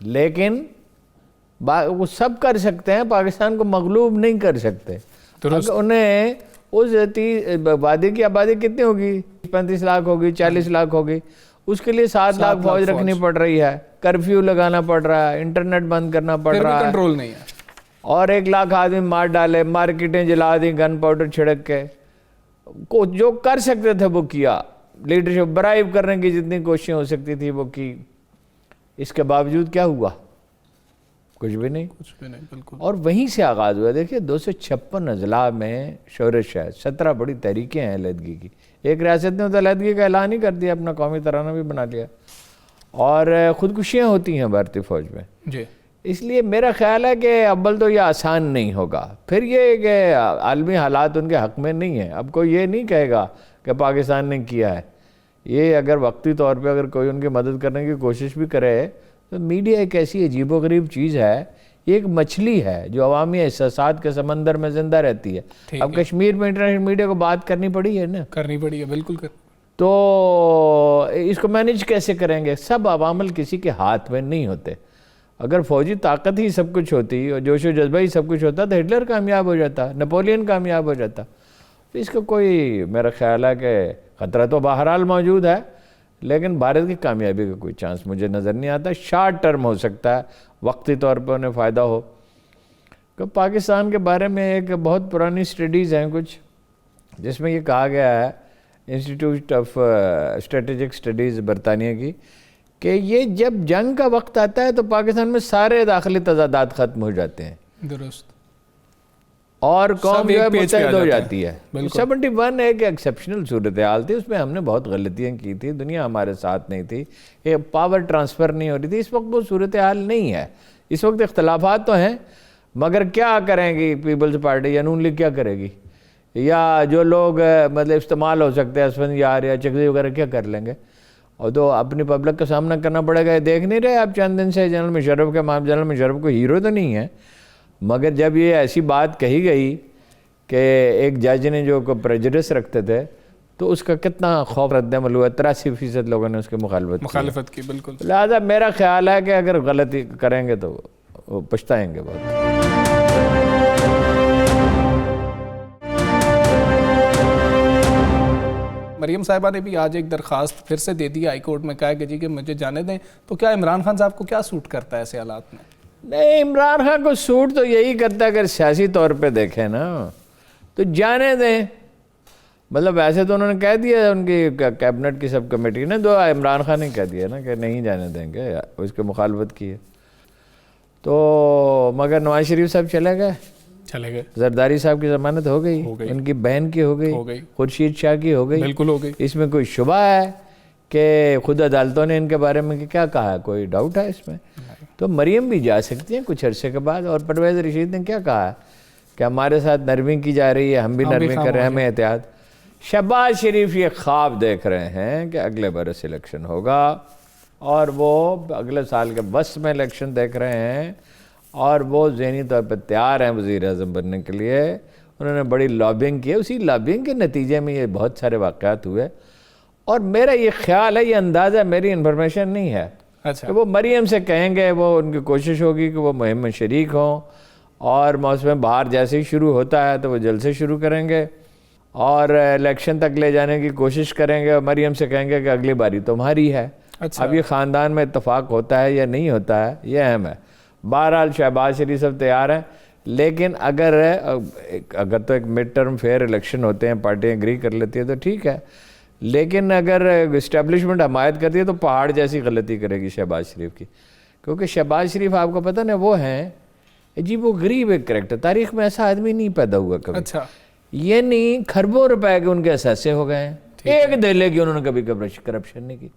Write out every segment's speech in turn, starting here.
لیکن وہ سب کر سکتے ہیں، پاکستان کو مغلوب نہیں کر سکتے۔ انہیں اس وادی کی آبادی کتنی ہوگی؟ 35 لاکھ ہوگی، 40 لاکھ ہوگی، اس کے لیے 7 لاکھ فوج رکھنی پڑ رہی ہے، کرفیو لگانا پڑ رہا ہے، انٹرنیٹ بند کرنا پڑ رہا ہے، کنٹرول نہیں ہے، اور 1 لاکھ آدمی مار ڈالے، مارکیٹیں جلا دی گن پاؤڈر چھڑک کے۔ جو کر سکتے تھے وہ کیا، لیڈرشپ برائب کرنے کی جتنی کوششیں ہو سکتی تھی وہ کی۔ اس کے باوجود کیا ہوا؟ کچھ بھی نہیں، بالکل۔ اور وہیں سے آغاز ہوا۔ دیکھیں 256 اضلاع میں شورش ہے، 17 بڑی تحریکیں ہیں علیحدگی کی۔ ایک ریاست نے تو علیحدگی کا اعلان ہی کر دیا، اپنا قومی ترانہ بھی بنا لیا، اور خودکشیاں ہوتی ہیں بھارتی فوج میں جی۔ اس لیے میرا خیال ہے کہ اول تو یہ آسان نہیں ہوگا، پھر یہ کہ عالمی حالات ان کے حق میں نہیں ہیں۔ اب کوئی یہ نہیں کہے گا کہ پاکستان نے کیا ہے، یہ اگر وقتی طور پہ اگر کوئی ان کی مدد کرنے کی کوشش بھی کرے تو میڈیا ایک ایسی عجیب و غریب چیز ہے، یہ ایک مچھلی ہے جو عوامی احساسات کے سمندر میں زندہ رہتی ہے۔ اب کشمیر میں انٹرنیشنل میڈیا کو بات کرنی پڑی ہے نا، کرنی پڑی ہے، بالکل۔ تو اس کو مینیج کیسے کریں گے؟ سب عوامل کسی کے ہاتھ میں نہیں ہوتے۔ اگر فوجی طاقت ہی سب کچھ ہوتی اور جوش و جذبہ ہی سب کچھ ہوتا تو ہٹلر کامیاب ہو جاتا، نپولین کامیاب ہو جاتا۔ تو اس کا کوئی میرا خیال ہے کہ خطرہ تو بہرحال موجود ہے، لیکن بھارت کی کامیابی کا کوئی چانس مجھے نظر نہیں آتا۔ شارٹ ٹرم ہو سکتا ہے، وقتی طور پر انہیں فائدہ ہو۔ کہ پاکستان کے بارے میں ایک بہت پرانی اسٹڈیز ہیں کچھ، جس میں یہ کہا گیا ہے انسٹیٹیوٹ آف اسٹریٹجک اسٹڈیز برطانیہ کی، کہ یہ جب جنگ کا وقت آتا ہے تو پاکستان میں سارے داخلی تضادات ختم ہو جاتے ہیں، درست، اور قوم جو ہے متحد ہو جاتی ہے۔ 71 ایک ایکسیپشنل صورتحال تھی، اس میں ہم نے بہت غلطیاں کی تھی، دنیا ہمارے ساتھ نہیں تھی، ایک پاور ٹرانسفر نہیں ہو رہی تھی۔ اس وقت وہ صورتحال نہیں ہے، اس وقت اختلافات تو ہیں، مگر کیا کریں گی پیپلز پارٹی یا نون لیگ کیا کرے گی، یا جو لوگ مطلب استعمال ہو سکتے ہیں اسفند یار یا چکری وغیرہ کیا کر لیں گے؟ اور تو اپنی پبلک کا سامنا کرنا پڑے گا۔ یہ دیکھ نہیں رہے آپ چند دن سے جنرل مشرف کو ہیرو تو نہیں ہے، مگر جب یہ ایسی بات کہی گئی کہ ایک جج نے جو پریجڈس رکھتے تھے تو اس کا کتنا خوف رد عمل ہوا، 83% لوگوں نے اس کی مخالفت کی، بالکل۔ لہٰذا میرا خیال ہے کہ اگر غلطی کریں گے تو وہ پچھتائیں گے بہت۔ مریم صاحبہ نے بھی آج ایک درخواست پھر سے دے دی ہائی کورٹ میں، کہا کہ جی کہ مجھے جانے دیں، تو کیا عمران خان صاحب کو کیا سوٹ کرتا ہے ایسے حالات میں؟ نہیں، عمران خان کو سوٹ تو یہی کرتا ہے، اگر سیاسی طور پہ دیکھیں نا تو جانے دیں۔ مطلب ویسے تو انہوں نے کہہ دیا، ان کی کیبنٹ کی سب کمیٹی نے، تو عمران خان نے کہہ دیا نا کہ نہیں جانے دیں گے، اس کے مخالفت کی ہے۔ تو مگر نواز شریف صاحب چلے گئے، زرداری صاحب کی ضمانت ہو گئی، ان کی بہن کی ہو گئی، خورشید شاہ کی ہو گئی، بالکل ہو گئی۔ اس میں کوئی شبہ ہے کہ خود عدالتوں نے ان کے بارے میں کیا کہا ہے؟ کوئی ڈاؤٹ ہے اس میں؟ تو مریم بھی جا سکتی ہیں کچھ عرصے کے بعد۔ اور پرویز رشید نے کیا کہا ہے کہ ہمارے ساتھ نرمی کی جا رہی ہے، ہم بھی نرمی کر رہے ہیں، ہمیں احتیاط۔ شہباز شریف یہ خواب دیکھ رہے ہیں کہ اگلے برس الیکشن ہوگا، اور وہ اگلے سال کے بس میں الیکشن دیکھ رہے ہیں، اور وہ ذہنی طور پہ تیار ہیں وزیر اعظم بننے کے لیے۔ انہوں نے بڑی لابنگ کی ہے، اسی لابنگ کے نتیجے میں یہ بہت سارے واقعات ہوئے۔ اور میرا یہ خیال ہے، یہ اندازہ میری انفارمیشن نہیں ہے، کہ وہ مریم سے کہیں گے، وہ ان کی کوشش ہوگی کہ وہ مہم میں شریک ہوں، اور موسم بہار جیسے ہی شروع ہوتا ہے تو وہ جلد سے شروع کریں گے اور الیکشن تک لے جانے کی کوشش کریں گے، اور مریم سے کہیں گے کہ اگلی باری تمہاری ہے۔ اب یہ خاندان میں اتفاق ہوتا ہے یا نہیں ہوتا ہے، یہ اہم ہے۔ بہرحال شہباز شریف صاحب تیار ہیں، لیکن اگر تو ایک مڈ ٹرم فیئر الیکشن ہوتے ہیں، پارٹیاں اگری کر لیتی ہے تو ٹھیک ہے، لیکن اگر اسٹیبلشمنٹ حمایت کرتی ہے تو پہاڑ جیسی غلطی کرے گی شہباز شریف کی، کیونکہ شہباز شریف آپ کو پتہ نا وہ ہیں جی، وہ غریب ایک کریکٹر، تاریخ میں ایسا آدمی نہیں پیدا ہوا کبھی۔ یہ نہیں کھربوں روپے کے ان کے اثاثے ہو گئے ہیں، ایک دہلے کی انہوں نے کبھی کرپشن نہیں کی،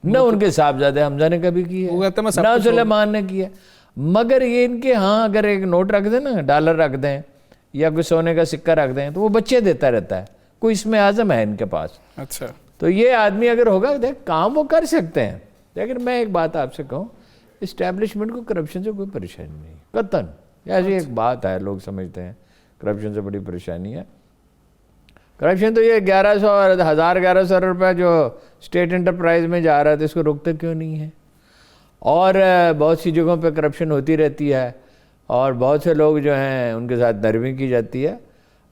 نہ ان کے صاحبزادے حمزہ نے کبھی کی ہے، نہ سلیمان نے کی ہے۔ مگر یہ ان کے ہاں اگر ایک نوٹ رکھ دیں نا، ڈالر رکھ دیں یا کوئی سونے کا سکہ رکھ دیں تو وہ بچے دیتا رہتا ہے، کوئی اس میں اعظم ہے ان کے پاس۔ اچھا، تو یہ آدمی اگر ہوگا دیکھ کام وہ کر سکتے ہیں، لیکن میں ایک بات آپ سے کہوں، اسٹیبلشمنٹ کو کرپشن سے کوئی پریشانی نہیں، قطعاً ایسی ایک بات ہے، لوگ سمجھتے ہیں کرپشن سے بڑی پریشانی ہے۔ کرپشن تو یہ 1100 اور 1100 روپے جو اسٹیٹ انٹرپرائز میں جا رہا تھا، اس کو روکتے کیوں نہیں ہے؟ اور بہت سی جگہوں پہ کرپشن ہوتی رہتی ہے اور بہت سے لوگ جو ہیں ان کے ساتھ نرمی کی جاتی ہے.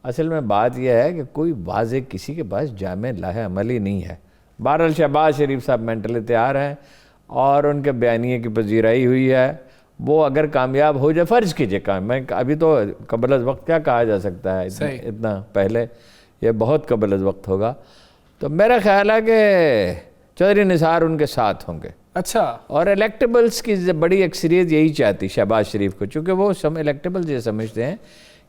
اصل میں بات یہ ہے کہ کوئی واضح کسی کے پاس جامع لاہ عملی نہیں ہے. بہرحال شہباز شریف صاحب مینٹلی تیار ہیں اور ان کے بیانیے کی پذیرائی ہوئی ہے. وہ اگر کامیاب ہو جائے, فرض کیجئے میں ابھی تو قبل از وقت کیا کہا جا سکتا ہے اتنا پہلے, یہ بہت قبل از وقت ہوگا, تو میرا خیال ہے کہ چودھری نثار ان کے ساتھ ہوں گے. اچھا, اور الیکٹیبلز کی بڑی اکثریت یہی چاہتی شہباز شریف کو, چونکہ وہ الیکٹیبلز یہ سمجھتے ہیں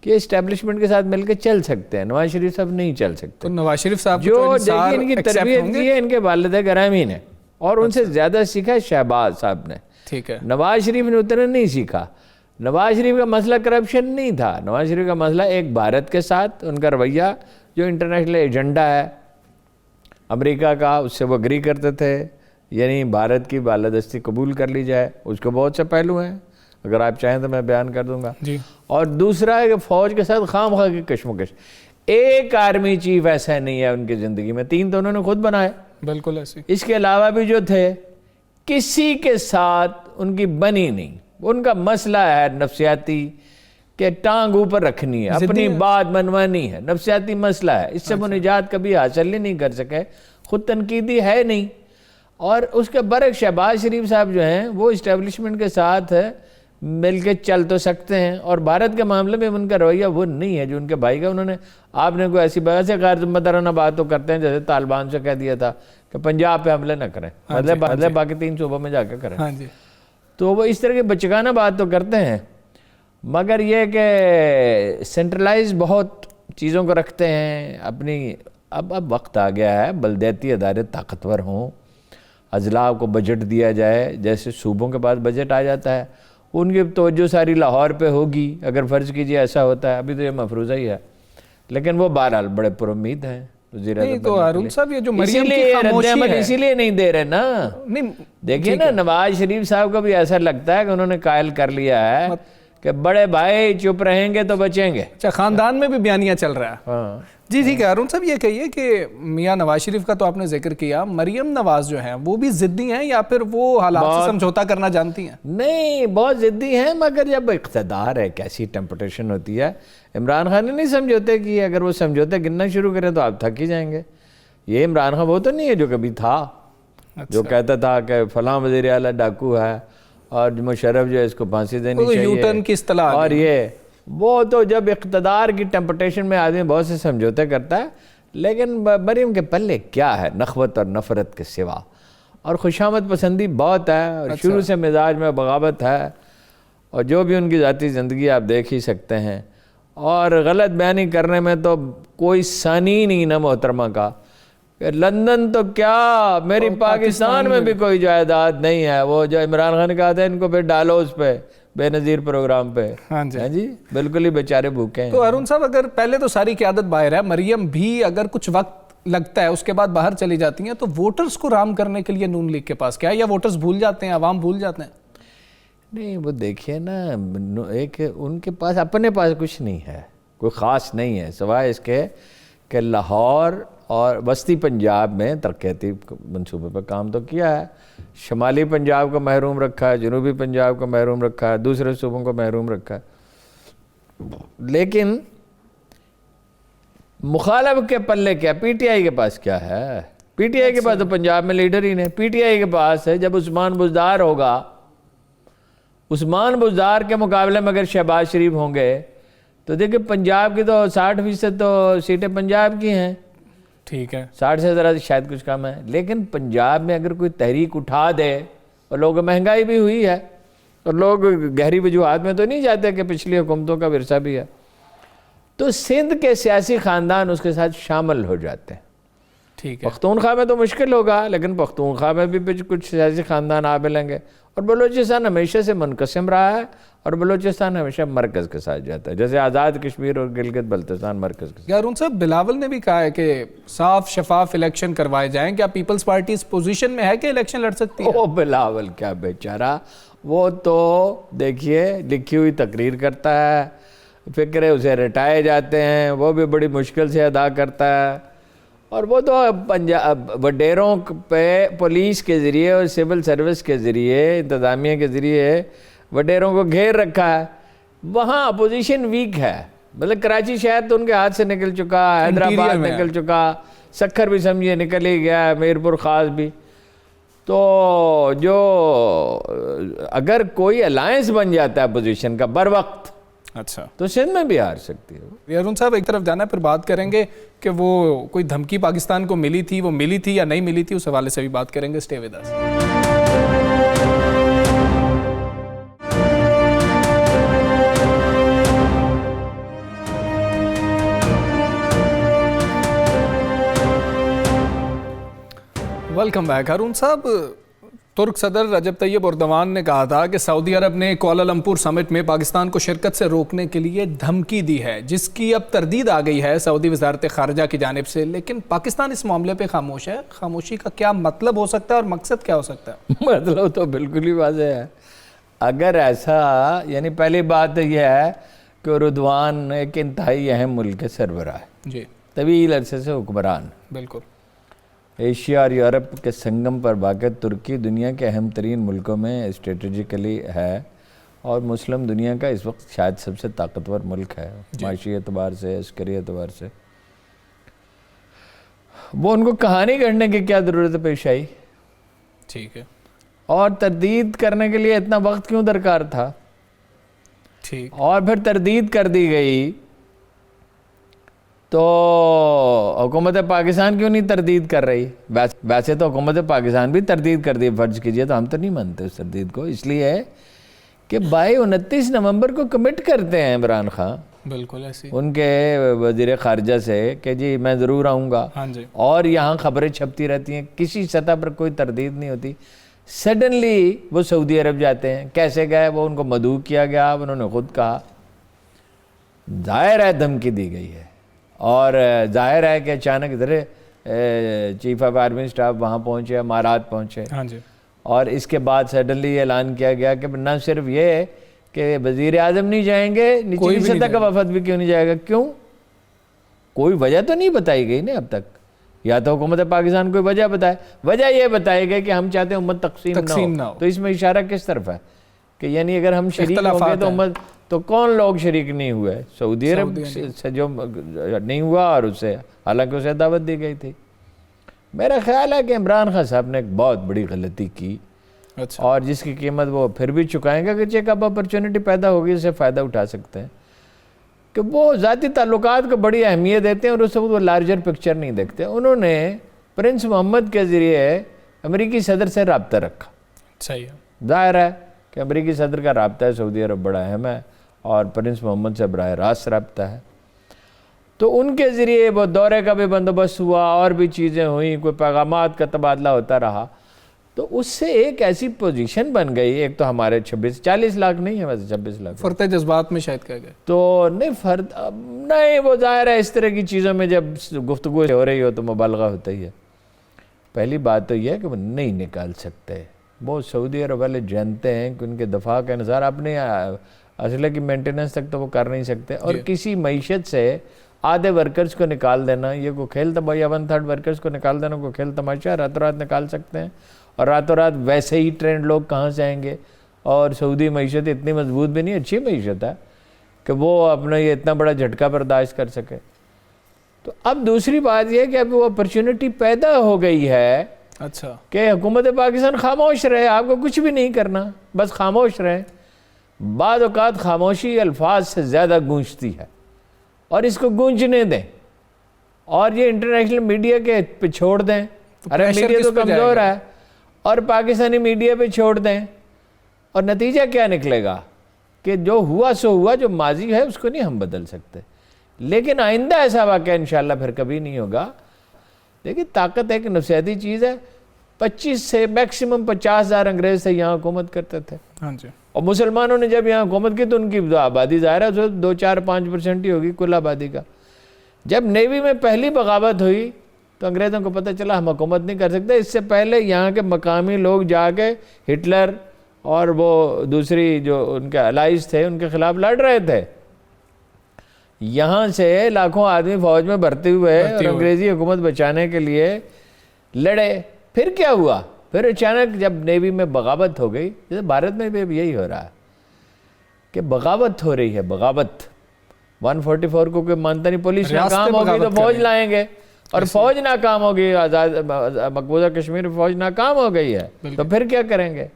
کہ اسٹیبلشمنٹ کے ساتھ مل کے چل سکتے ہیں. نواز شریف صاحب نہیں چل سکتے. تو نواز شریف صاحب جو دیکھیں ان کی تربیت کی ہے ان کے والد گرامی نے, اور ان سے زیادہ سیکھا شہباز صاحب نے. ٹھیک ہے, نواز شریف نے اتنا نہیں سیکھا. نواز شریف کا مسئلہ کرپشن نہیں تھا, نواز شریف کا مسئلہ ایک بھارت کے ساتھ ان کا رویہ جو انٹرنیشنل ایجنڈا ہے امریکہ کا, اس سے وہ اگری کرتے تھے, یعنی بھارت کی بالادستی قبول کر لی جائے. اس کے بہت سے پہلو ہیں, اگر آپ چاہیں تو میں بیان کر دوں گا. جی. اور دوسرا ہے کہ فوج کے ساتھ خام خواہ کی کشمکش. ایک آرمی چیف ایسا نہیں ہے ان کی زندگی میں, 3 تو انہوں نے خود بنائے. بالکل ایسے. اس کے علاوہ بھی جو تھے کسی کے ساتھ ان کی بنی نہیں. ان کا مسئلہ ہے نفسیاتی کہ ٹانگ اوپر رکھنی ہے, اپنی بات منوانی ہے, نفسیاتی مسئلہ ہے. اس سے وہ نجات کبھی حاصل ہی نہیں کر سکے, خود تنقیدی ہے نہیں. اور اس کے برعکس شہباز شریف صاحب جو ہیں وہ اسٹیبلشمنٹ کے ساتھ مل کے چل تو سکتے ہیں, اور بھارت کے معاملے میں ان کا رویہ وہ نہیں ہے جو ان کے بھائی کا. انہوں نے, آپ نے کوئی ایسی بات سے غیر ذمہ دارانہ بات تو کرتے ہیں جیسے طالبان سے کہہ دیا تھا کہ پنجاب پہ حملے نہ کریں, مطلب باقی 3 صوبوں میں جا کے کریں. تو وہ اس طرح کی بچگانہ بات تو کرتے ہیں, مگر یہ کہ سینٹرلائز بہت چیزوں کو رکھتے ہیں اپنی. اب وقت آ گیا ہے بلدیاتی ادارے طاقتور ہوں, اضلاع کو بجٹ دیا جائے, جیسے صوبوں کے پاس بجٹ آ جاتا ہے, ان کی توجہ ساری لاہور پہ ہوگی اگر فرض کیجئے ایسا ہوتا ہے. ابھی تو یہ مفروضہ ہی ہے, لیکن وہ بہرحال بڑے پر امید ہیں وزیر اعظم. تو ہارون صاحب یہ جو مریم کی خاموشی ہے, اسی لیے نہیں دے رہے نا. دیکھیے نا, نواز شریف صاحب کو بھی ایسا لگتا ہے کہ انہوں نے قائل کر لیا ہے کہ بڑے بھائی چپ رہیں گے تو بچیں گے. اچھا, خاندان میں بھی بیانیہ چل رہا ہے. ہاں جی ٹھیک ہے. ہارون صاحب یہ کہیے کہ میاں نواز شریف کا تو آپ نے ذکر کیا, مریم نواز جو ہیں وہ بھی ضدی ہیں یا پھر وہ حالات سے سمجھوتا کرنا جانتی ہیں؟ نہیں, بہت ضدی ہیں, مگر جب اقتدار ہے کیسی ٹیمپٹیشن ہوتی ہے. عمران خان نے نہیں سمجھوتے کیے, اگر وہ سمجھوتے گننا شروع کریں تو آپ تھک ہی جائیں گے. یہ عمران خان وہ تو نہیں ہے جو کبھی تھا, جو کہتا تھا کہ فلاں وزیر اعلیٰ ڈاکو ہے اور مشرف جو ہے اس کو پھانسی دینی چاہیے, یو ٹرن کی اصطلاح. اور یہ وہ تو جب اقتدار کی ٹیمپٹیشن میں آدمی بہت سے سمجھوتے کرتا ہے. لیکن مریم کے پلے کیا ہے نخوت اور نفرت کے سوا, اور خوشامد پسندی بہت ہے, اور شروع سے مزاج میں بغاوت ہے, اور جو بھی ان کی ذاتی زندگی آپ دیکھ ہی سکتے ہیں. اور غلط بیانی کرنے میں تو کوئی ثانی نہیں نا محترمہ کا, کہ لندن تو کیا میری پاکستان میں بھی کوئی جائیداد نہیں ہے. وہ جو عمران خان کہا تھا ان کو پھر ڈالو اس پہ بے نظیر پروگرام پہ. ہاں جی, بالکل ہی بیچارے بھوکے ہیں. تو ہارون صاحب اگر پہلے تو ساری قیادت باہر ہے, مریم بھی اگر کچھ وقت لگتا ہے اس کے بعد باہر چلی جاتی ہیں, تو ووٹرز کو رام کرنے کے لیے نون لیگ کے پاس کیا ہے, یا ووٹرز بھول جاتے ہیں, عوام بھول جاتے ہیں؟ نہیں, وہ دیکھیے نا, ایک ان کے پاس اپنے پاس کچھ نہیں ہے, کوئی خاص نہیں ہے, سوائے اس کے کہ لاہور اور وسطی پنجاب میں ترقیاتی منصوبے پر کام تو کیا ہے. شمالی پنجاب کو محروم رکھا ہے, جنوبی پنجاب کو محروم رکھا ہے, دوسرے صوبوں کو محروم رکھا ہے. لیکن مخالف کے پلے کیا, پی ٹی آئی کے پاس کیا ہے؟ پی ٹی آئی کے پاس تو پنجاب میں لیڈر ہی نہیں. پی ٹی آئی کے پاس ہے, جب عثمان بزدار ہوگا, عثمان بزدار کے مقابلے میں اگر شہباز شریف ہوں گے تو دیکھیں پنجاب کی تو 60% تو سیٹیں پنجاب کی ہیں. ٹھیک ہے, 60 سے ذرا شاید کچھ کم ہے. لیکن پنجاب میں اگر کوئی تحریک اٹھا دے, اور لوگ مہنگائی بھی ہوئی ہے, اور لوگ گہری وجوہات میں تو نہیں جاتے کہ پچھلی حکومتوں کا ورثہ بھی ہے, تو سندھ کے سیاسی خاندان اس کے ساتھ شامل ہو جاتے ہیں. ٹھیک ہے, پختونخوا میں تو مشکل ہوگا, لیکن پختونخوا میں بھی کچھ سیاسی خاندان آ ملیں گے. اور بلوچستان ہمیشہ سے منقسم رہا ہے, اور بلوچستان ہمیشہ مرکز کے ساتھ جاتا ہے, جیسے آزاد کشمیر اور گلگت بلتستان مرکز کے ساتھ. ہارون صاحب, بلاول نے بھی کہا ہے کہ صاف شفاف الیکشن کروائے جائیں. کیا پیپلز پارٹی اس پوزیشن میں ہے کہ الیکشن لڑ سکتی ہے؟ بلاول کیا بیچارہ, وہ تو دیکھیے لکھی ہوئی تقریر کرتا ہے, فکر ہے اسے رٹائے جاتے ہیں, وہ بھی بڑی مشکل سے ادا کرتا ہے, اور وہ تو وڈیروں پہ پولیس کے ذریعے اور سول سروس کے ذریعے انتظامیہ کے ذریعے وڈیروں کو گھیر رکھا ہے. وہاں اپوزیشن ویک ہے. مطلب کراچی شہر تو ان کے ہاتھ سے نکل چکا, حیدرآباد نکل چکا, سکھر بھی سمجھیے نکل ہی گیا, میرپور خاص بھی. تو جو اگر کوئی الائنس بن جاتا ہے اپوزیشن کا بر وقت, اچھا, تو سندھ میں بھی ہار سکتی ہے. ہارون صاحب ایک طرف جانا ہے, پھر بات کریں گے کہ وہ کوئی دھمکی پاکستان کو ملی تھی, وہ ملی تھی یا نہیں ملی تھی, اس حوالے سے بھی بات کریں گے. Stay with us. Welcome back. Haroon صاحب, ترک صدر رجب طیب اردوان نے کہا تھا کہ سعودی عرب نے کوالالمپور سمٹ میں پاکستان کو شرکت سے روکنے کے لیے دھمکی دی ہے, جس کی اب تردید آ گئی ہے سعودی وزارت خارجہ کی جانب سے. لیکن پاکستان اس معاملے پہ خاموش ہے. خاموشی کا کیا مطلب ہو سکتا ہے اور مقصد کیا ہو سکتا ہے؟ مطلب تو بالکل ہی واضح ہے. اگر ایسا, یعنی پہلی بات یہ ہے کہ اردوان ایک انتہائی اہم ملک کے سربراہ ہے, جی, طویل عرصے سے حکمران. بالکل. ایشیا اور یورپ کے سنگم پر واقع ترکی دنیا کے اہم ترین ملکوں میں اسٹریٹجیکلی ہے, اور مسلم دنیا کا اس وقت شاید سب سے طاقتور ملک ہے, معاشی اعتبار سے, عسکری اعتبار سے. وہ ان کو کہانی کرنے کی کیا ضرورت پیش آئی؟ ٹھیک ہے. اور تردید کرنے کے لیے اتنا وقت کیوں درکار تھا؟ ٹھیک. اور پھر تردید کر دی گئی تو حکومت پاکستان کیوں نہیں تردید کر رہی؟ ویسے تو حکومت پاکستان بھی تردید کر دی, فرض کیجئے, تو ہم تو نہیں مانتے اس تردید کو, اس لیے کہ 29 نومبر کو کمٹ کرتے ہیں عمران خان, بالکل ایسی, ان کے وزیر خارجہ سے, کہ جی میں ضرور آؤں گا. ہاں جی. اور یہاں خبریں چھپتی رہتی ہیں, کسی سطح پر کوئی تردید نہیں ہوتی. سڈنلی وہ سعودی عرب جاتے ہیں. کیسے گئے؟ وہ ان کو مدعو کیا گیا, انہوں نے خود کہا. ظاہر ہے دھمکی دی گئی ہے, اور ظاہر ہے کہ اچانک ادھر چیف آف آرمی سٹاف وہاں پہنچے, امارات پہنچے, ہاں جی, اور اس کے بعد سڈنلی اعلان کیا گیا کہ نہ صرف یہ کہ وزیر اعظم نہیں جائیں گے, نچلی سطح کا وفد بھی کیوں نہیں جائے گا. کیوں؟ کوئی وجہ تو نہیں بتائی گئی نا اب تک. یا تو حکومت پاکستان کوئی وجہ بتائے. وجہ یہ بتائی گئی کہ ہم چاہتے ہیں امت تقسیم نہ ہو. تو اس میں اشارہ کس طرف ہے کہ یعنی اگر ہم شریک ہوں گے تو امت, تو کون لوگ شریک نہیں ہوئے؟ سعودی عرب سے جو نہیں ہوا, اور اسے حالانکہ اسے دعوت دی گئی تھی. میرا خیال ہے کہ عمران خان صاحب نے ایک بہت بڑی غلطی کی, اور جس کی قیمت وہ پھر بھی چکائیں گے, کہ چیک اب اپرچونٹی پیدا ہوگی, اسے فائدہ اٹھا سکتے ہیں. کہ وہ ذاتی تعلقات کو بڑی اہمیت دیتے ہیں, اور اس وقت وہ لارجر پکچر نہیں دیکھتے. انہوں نے پرنس محمد کے ذریعے امریکی صدر سے رابطہ رکھا. صحیح ہے. ظاہر ہے کہ امریکی صدر کا رابطہ ہے سعودی عرب بڑا اہم ہے, اور پرنس محمد سے براہ راست رابطہ ہے. تو ان کے ذریعے وہ دورے کا بھی بندوبست ہوا, اور بھی چیزیں ہوئیں, کوئی پیغامات کا تبادلہ ہوتا رہا. تو اس سے ایک ایسی پوزیشن بن گئی. ایک تو ہمارے 40 لاکھ نہیں ہے, ویسے 26 لاکھ فرط جذبات میں شاید کہہ گئے تو نہیں, وہ ظاہر ہے اس طرح کی چیزوں میں جب گفتگو ہو رہی ہو تو مبالغہ ہوتا ہی ہے. پہلی بات تو یہ ہے کہ وہ نہیں نکال سکتے. وہ سعودی عرب والے جانتے ہیں کہ ان کے دفاع کا انحصار اپنے اسلحے کی مینٹیننس تک تو وہ کر نہیں سکتے, اور کسی معیشت سے آدھے ورکرز کو نکال دینا, یہ کوئی کھیل تماشا, یا 1/3 ورکرز کو نکال دینا کوئی کھیل تماشا, راتوں رات نکال سکتے ہیں. اور راتوں رات ویسے ہی ٹرینڈ لوگ کہاں سے آئیں گے؟ اور سعودی معیشت اتنی مضبوط بھی نہیں, اچھی معیشت ہے کہ وہ اپنا یہ اتنا بڑا جھٹکا برداشت کر سکے. تو اب دوسری بات یہ کہ اب وہ اپرچونٹی پیدا ہو گئی ہے, اچھا, کہ حکومت پاکستان خاموش رہے, آپ کو کچھ بھی نہیں کرنا, بس خاموش رہیں. بعض اوقات خاموشی الفاظ سے زیادہ گونجتی ہے, اور اس کو گونجنے دیں, اور یہ انٹرنیشنل میڈیا کے پہ چھوڑ دیں. ارے میڈیا تو کمزور ہے, اور پاکستانی میڈیا پہ چھوڑ دیں, اور نتیجہ کیا نکلے گا کہ جو ہوا سو ہوا, جو ماضی ہے اس کو نہیں ہم بدل سکتے, لیکن آئندہ ایسا واقعہ انشاءاللہ پھر کبھی نہیں ہوگا. دیکھیں طاقت ایک نفسیاتی چیز ہے. 25 سے میکسیمم 50,000 انگریز سے یہاں حکومت کرتے تھے, ہاں جی, اور مسلمانوں نے جب یہاں حکومت کی تو ان کی آبادی ظاہر ہے 2-4-5% ہی ہوگی کل آبادی کا. جب نیوی میں پہلی بغاوت ہوئی تو انگریزوں کو پتہ چلا ہم حکومت نہیں کر سکتے. اس سے پہلے یہاں کے مقامی لوگ جا کے ہٹلر اور وہ دوسری جو ان کے الائز تھے ان کے خلاف لڑ رہے تھے. یہاں سے لاکھوں آدمی فوج میں بھرتے ہوئے اور انگریزی حکومت بچانے کے لیے لڑے. پھر کیا ہوا؟ پھر اچانک جب نیوی میں بغاوت ہو گئی، جیسے بھارت میں بھی یہی ہو رہا ہے کہ بغاوت ہو رہی ہے. بغاوت 144 کو کوئی مانتا نہیں. پولیس ناکام ہوگی تو فوج لائیں گے، اور فوج ناکام ہوگی. آزاد مقبوضہ کشمیر میں فوج ناکام ہو گئی ہے تو پھر کیا کریں گے؟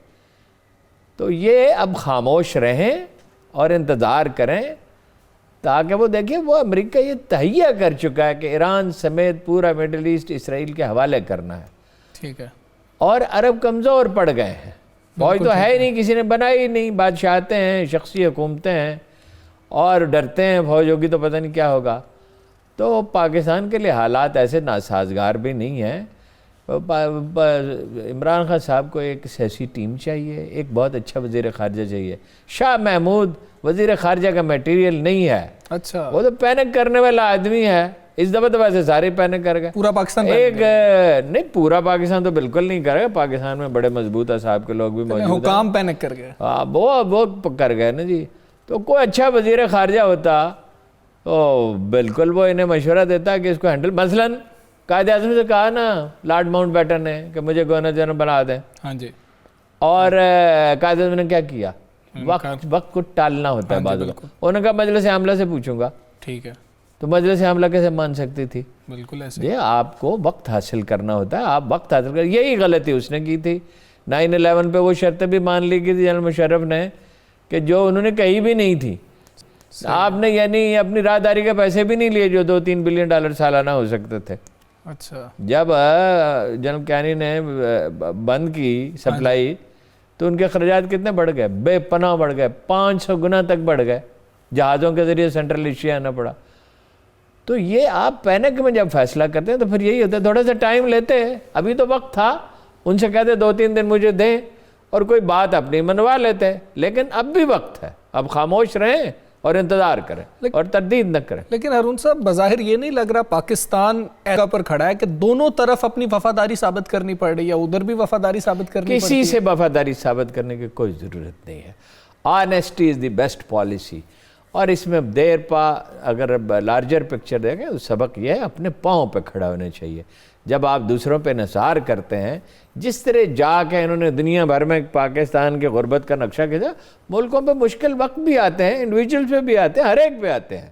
تو یہ اب خاموش رہیں اور انتظار کریں، تاکہ وہ دیکھیں وہ امریکہ یہ تہیہ کر چکا ہے کہ ایران سمیت پورا مڈل ایسٹ اسرائیل کے حوالے کرنا ہے. ٹھیک ہے. اور عرب کمزور پڑ گئے ہیں. فوج تو ہے ہی نہیں، کسی نے بنائی نہیں. بادشاہتیں ہیں، شخصی حکومتیں ہیں، اور ڈرتے ہیں فوج ہوگی تو پتہ نہیں کیا ہوگا. تو پاکستان کے لیے حالات ایسے ناسازگار بھی نہیں ہیں. عمران خان صاحب کو ایک سیاسی ٹیم چاہیے، ایک بہت اچھا وزیر خارجہ چاہیے. شاہ محمود وزیر خارجہ کا میٹیریل نہیں ہے. اچھا. وہ تو پینک کرنے والا آدمی ہے. اس دفعہ تو ویسے سارے پینک کر گئے. پورا پاکستان نہیں، پورا پاکستان تو بالکل نہیں کر گئے. پاکستان میں بڑے مضبوط اصحاب کے لوگ بھی موجود ہیں. حکام پینک کر گئے. وہ کر گئے نا جی. تو کوئی اچھا وزیر خارجہ ہوتا تو بالکل وہ انہیں مشورہ دیتا کہ اس کو ہینڈل. مثلاً قائد اعظم سے کہا نا لارڈ ماؤنٹ بیٹن نے کہ مجھے گورنر جنرل بنا دیں. ہاں جی. اور قائد اعظم نے کیا کیا؟ وقت کو ٹالنا ہوتا ہے بعض اوقات. انہوں نے کہا مجلس عاملہ سے پوچھوں گا. ٹھیک ہے. تو مجلس عاملہ کیسے مان سکتی تھی؟ بالکل ایسے. یہ آپ کو وقت حاصل کرنا ہوتا ہے. آپ وقت حاصل کر. یہی غلطی اس نے کی تھی. 9/11 پہ وہ شرطیں بھی مان لی کی تھی جنرل مشرف نے کہ جو انہوں نے کہی بھی نہیں تھی. آپ نے یعنی اپنی راہداری کے پیسے بھی نہیں لیے جو $2-3 بلین سالانہ ہو سکتے تھے. اچھا. جب جنرل کیانی نے بند کی سپلائی تو ان کے اخراجات کتنے بڑھ گئے؟ بے پناہ بڑھ گئے. 500 گنا تک بڑھ گئے. جہازوں کے ذریعے سینٹرل ایشیا آنا پڑا. تو یہ آپ پینک میں جب فیصلہ کرتے ہیں تو پھر یہی ہوتا ہے. تھوڑا سا ٹائم لیتے ہیں. ابھی تو وقت تھا. ان سے کہتے 2-3 دن مجھے دیں اور کوئی بات اپنی منوا لیتے. لیکن اب بھی وقت ہے. اب خاموش رہیں اور انتظار کریں اور تردید نہ کریں. لیکن ہارون صاحب بظاہر یہ نہیں لگ رہا پاکستان ایسا پر کھڑا ہے کہ دونوں طرف اپنی وفاداری ثابت کرنی پڑ رہی ہے، ادھر بھی وفاداری ثابت کرنی پڑ رہی ہے. کسی سے وفاداری ثابت کرنے کی کوئی ضرورت نہیں ہے. Honesty is the best policy. اور اس میں دیر پا اگر لارجر پکچر دیکھیں تو سبق یہ ہے اپنے پاؤں پہ کھڑا ہونا چاہیے. جب آپ دوسروں پہ نثار کرتے ہیں، جس طرح جا کے انہوں نے دنیا بھر میں پاکستان کے غربت کا نقشہ کھینچا. ملکوں پہ مشکل وقت بھی آتے ہیں، انڈیویجول پہ بھی آتے ہیں، ہر ایک پہ آتے ہیں.